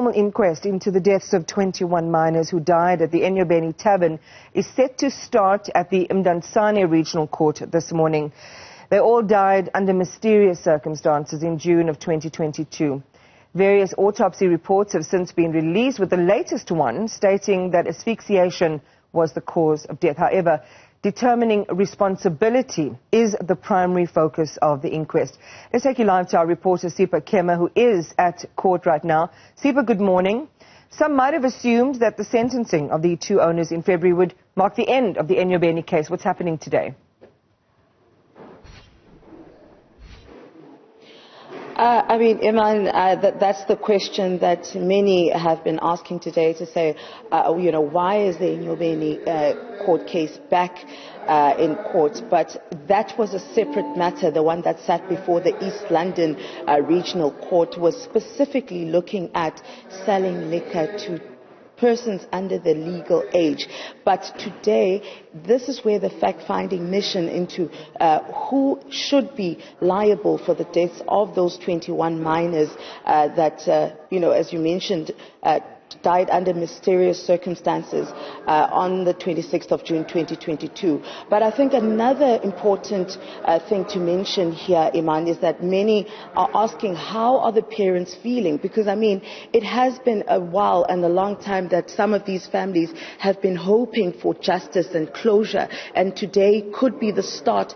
formal inquest into the deaths of 21 miners who died at the Enyobeni Tavern is set to start at the Mdantsane Regional Court this morning. They all died under mysterious circumstances in June of 2022. Various autopsy reports have since been released, with the latest one stating that asphyxiation was the cause of death. However, determining responsibility is the primary focus of the inquest. Let's take you live to our reporter Sipha Kema, who is at court right now. Sipha, good morning. Some might have assumed that the sentencing of the two owners in February would mark the end of the Enyobeni case. What's happening today? Iman, that's the question that many have been asking today, to say, why is the Enyobeni court case back in court? But that was a separate matter. The one that sat before the East London Regional Court was specifically looking at selling liquor to persons under the legal age. But today, this is where the fact-finding mission into who should be liable for the deaths of those 21 miners that, as you mentioned, died under mysterious circumstances on the 26th of June 2022. But I think another important thing to mention here, Iman, is that many are asking, how are the parents feeling? Because, it has been a while and a long time that some of these families have been hoping for justice and closure, and today could be the start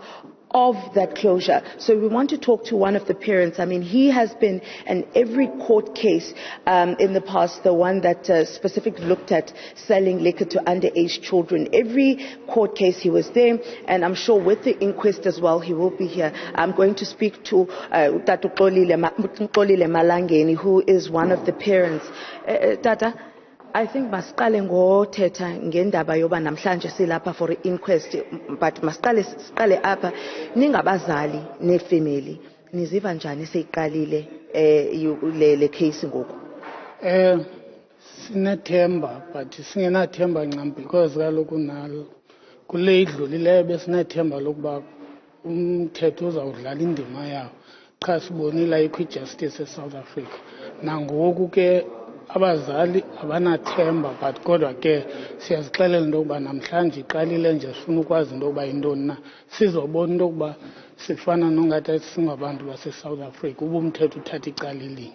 of that closure. So we want to talk to one of the parents. He has been in every court case in the past, the one that specifically looked at selling liquor to underage children. Every court case he was there, and I'm sure with the inquest as well, he will be here. I'm going to speak to Tata Nkolile Malangeni, who is one of the parents. Tata, I think masiqale ngothetha ngendaba yoba namhlanje silapha for inquest, but masiqale apha, ningabazali nefamily niziva njani seyiqalile le case ngoku? Sinethemba, but singenathemba ncam, because kaloku nalo kule idlulileyo besinethemba lokuba umthetho uzawudlala indima yawo. Cha sibonile ayikho ijustice eSouth Africa. Nangoku ke abazali abanathemba, but kodwa ke siyazixelela into yokuba namhlanje iqalile nje, sifuna ukwazi into yokuba yintoni na, sizobona into yokuba sifana nongathi singabantu baseSouth Africa, uba umthetho uthatha iqalile.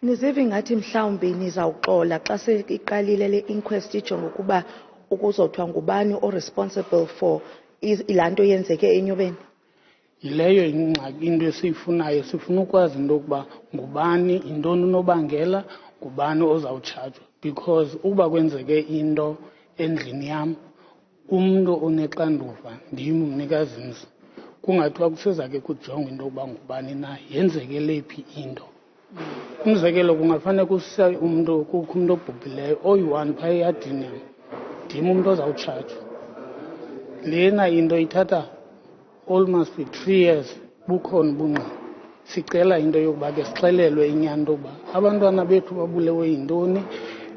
Niziva ngathi mhlawumbi nizawuxola xa seyiqalile le inquest ijonga ukuba ukuzothiwa ngubani o-responsible for ilaa nto yenzeke eNyobeni? Yileyo ingxaki, into esiyifunayo. Sifuna ukwazi into yokuba ngubani, yintoni unobangela, ngubani ozawutshajwa. Because ukuba kwenzeke into endlini yam, umntu onexanduva ndim umnikazimzi, kungathiwa kuseza ke kujongwa into yokuba ngubani na, yenzekele phi into. Umzekelo kungafanele kusa umntu, kukho umntu obhubhileyo oyi-1 phaa eyadini yam, ndim umntu ozawutshajwa. Lena into ithatha almost 3 years bukhona ubungqina. Sicela into yokuba ke sixelelwe inyani into yokuba abantwana bethu babulewe yintoni,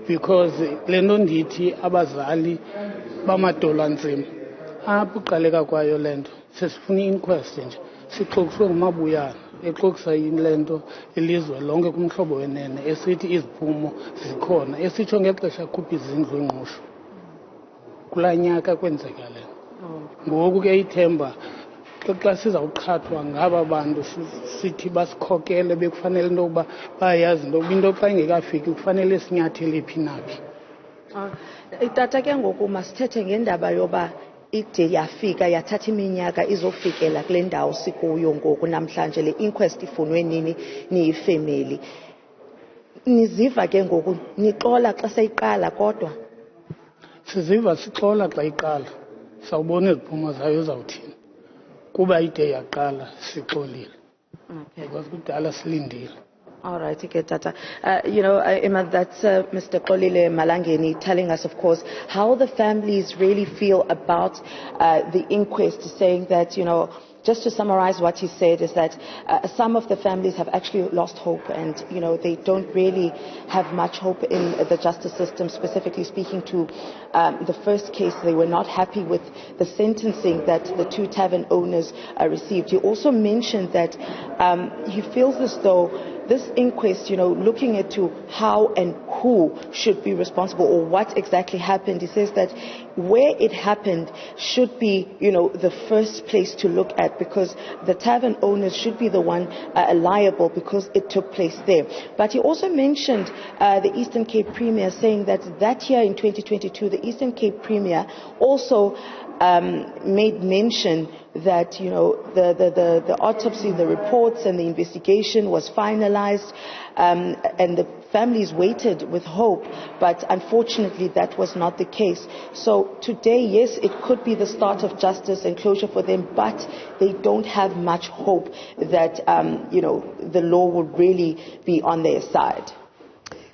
because le nto ndithi abazali bamadolwanzima apho uqaleka kwayo le nto. Sesifuna i-inquest nje, sixokiswe ngumabuyana exokisa le nto ilizwe lonke kumhlobo wenene, esithi iziphumo zikhona, esitsho ngexesha akhupha izindlu engqusho kulaa nyaka kwenzeka le nto. Ngoku ke ithemba xa sizawuqhathwa ngaba bantu sithi basikhokele, bekufanele into yokuba bayayazi into yokuba into xa ingekafiki kufanele sinyathele phi naphi. Tata, ke ngoku masithethe ngendaba yoba ide yafika yathatha iminyaka izofikela kule ndawo sikuyo ngoku namhlanje. Le inquest ifunwe nini niyifamily? Niziva ke ngoku nixola xa seyiqala? Kodwa siziva sixola xa iqala, sawubona iziphumo zayo zawuthini. Kuba ide yaqala sixolile, because kudala silindile. All right, okay, Tata. Emma, that's Mr. Xolile Malangeni telling us, of course, how the families really feel about the inquest, saying that, just to summarize what he said, is that some of the families have actually lost hope, and, they don't really have much hope in the justice system. Specifically speaking to the first case, they were not happy with the sentencing that the two tavern owners received. He also mentioned that he feels as though this inquest, looking into how and who should be responsible or what exactly happened, he says that where it happened should be, the first place to look at, because the tavern owners should be the one liable because it took place there. But he also mentioned the Eastern Cape Premier, saying that year in 2022, the Eastern Cape Premier also made mention that the autopsy, the reports and the investigation was finalized, and the families waited with hope, but unfortunately that was not the case. So today, yes, it could be the start of justice and closure for them, but they don't have much hope that the law will really be on their side.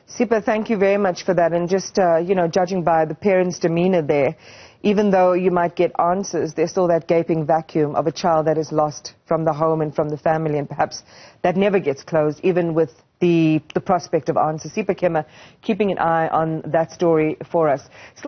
Sipha, thank you very much for that. And just, judging by the parents' demeanor there, even though you might get answers, there's still that gaping vacuum of a child that is lost from the home and from the family, and perhaps that never gets closed, even with the prospect of answers. Sipha Kema keeping an eye on that story for us.